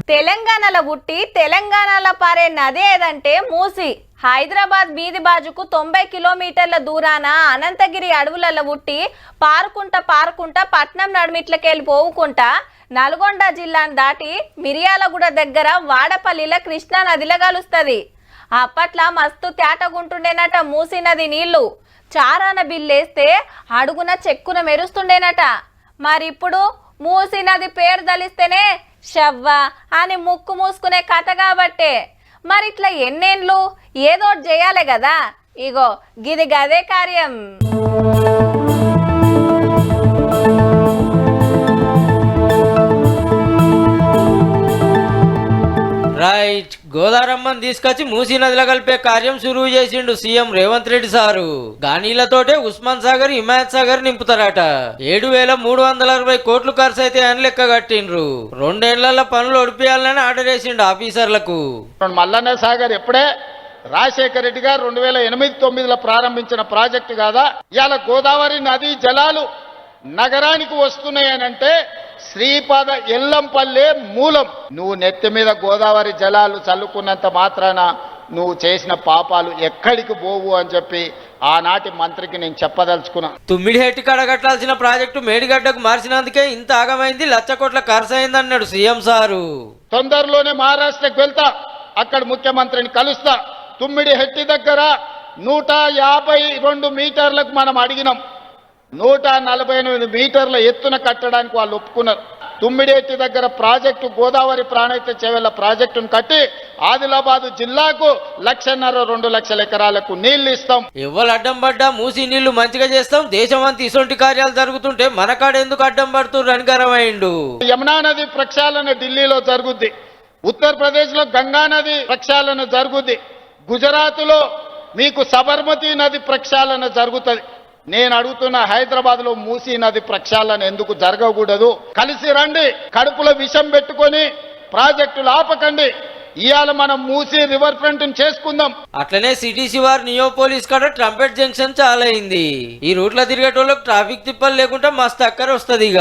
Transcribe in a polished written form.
తెలంగాణలో పుట్టి తెలంగాణలో పారే నది ఏదంటే మూసి. హైదరాబాద్ మీది బాజుకు 90 కిలోమీటర్ల దూరాన అనంతగిరి అడవులలో పుట్టి పారుకుంటా పట్నం నడుమిట్లకెళ్ళి పోవుకుంటా నల్గొండ జిల్లాను దాటి మిర్యాలగూడ దగ్గర వాడపల్లిలో కృష్ణా నదిలో కలుస్తుంది. అప్పట్లో మస్తు తేటగుంటుండేనట మూసి నది నీళ్లు. చారాన బిల్లేస్తే అడుగున చెక్కున మెరుస్తుండేనట. మరిప్పుడు మూసి నది పేరు దలిస్తేనే షవ్వ అని ముక్కు మూసుకునే కథ కాబట్టే. మరి ఇట్లా ఎన్నేండ్లు ఏదో చేయాలి కదా. ఇగో గిది గదే కార్యం. రైట్, గోదారమ్మని తీసుకొచ్చి మూసీ నదిలో కలిపే కార్యం సురువు చేసిండు సీఎం రేవంత్ రెడ్డి సారు. గానీలతోటే ఉస్మాన్ సాగర్, హిమాయత్ సాగర్ నింపుతారట. 7,360 కోట్లు ఖర్చు అయితే అని లెక్క కట్టిండ్రు. 2 ఏళ్ల పనులు ఒడిపియాలని ఆర్డర్ వేసిండు ఆఫీసర్లకు. మల్లన్న సాగర్ ఎప్పుడే రాజశేఖర రెడ్డి గారు 2008-9లో ప్రారంభించిన ప్రాజెక్టు కాదా? ఇవాళ గోదావరి నదీ జలాలు నగరానికి వస్తున్నాయనంటే శ్రీపాద ఎల్లంపల్లె మూలం. నువ్వు నెత్తి మీద గోదావరి జలాలు చల్లుకున్నంత మాత్రాన నువ్వు చేసిన పాపాలు ఎక్కడికి పోవు అని చెప్పి ఆనాటి మంత్రికి నేను చెప్పదలుచుకున్నా. తుమ్మిడిహెట్టి కడగట్టాల్సిన ప్రాజెక్టు మేడిగడ్డకు మార్చినందుకే ఇంత ఆగమైంది, 1,00,000 కోట్ల ఖర్చు అయింది అన్నాడు సీఎం సారు. తొందరలోనే మహారాష్ట్రకు వెళ్తా, అక్కడ ముఖ్యమంత్రిని కలుస్తా. తుమ్మిడిహెట్టి దగ్గర 152 మీటర్లకు మనం అడిగినాం. 148 మీటర్ల ఎత్తున కట్టడానికి వాళ్ళు ఒప్పుకున్నారు. తుమ్మిడిహెట్టి దగ్గర ప్రాజెక్టు గోదావరి ప్రాణహిత చేవెళ్ల ప్రాజెక్టును కట్టి ఆదిలాబాద్ జిల్లాకు 1,50,000-2 లక్షల ఎకరాలకు నీళ్లు ఇస్తాం. ఎవరు అడ్డం పడ్డా మూసి నీళ్లు మంచిగా చేస్తాం. దేశం అంతా ఇసొంటి కార్యాలు జరుగుతుంటే మనకాడ ఎందుకు అడ్డం పడుతున్నారు అని గరమైండు. యమునా నది ప్రక్షాళన ఢిల్లీలో జరుగుద్ది, ఉత్తరప్రదేశ్ లో గంగా నది ప్రక్షాళన జరుగుద్ది, గుజరాత్ లో మీకు సబర్మతి నది ప్రక్షాళన జరుగుతుంది. నేను అడుగుతున్న హైదరాబాద్ లో మూసీ నది ప్రక్షాళన ఎందుకు జరగకూడదు? కలిసి రండి, కడుపులో విషం పెట్టుకొని ప్రాజెక్టులు ఆపకండి. ఇవాళ మనం మూసీ రివర్ ఫ్రంట్ చేసుకుందాం. అట్లనే సిటీ శివార్ నియోపోలిస్ కాడ ట్రంపెట్ జంక్షన్ చాలా అయింది. ఈ రూట్లో తిరిగేటోళ్ళకి ట్రాఫిక్ తిప్పలు లేకుండా మస్తు అక్కర వస్తుంది. ఇక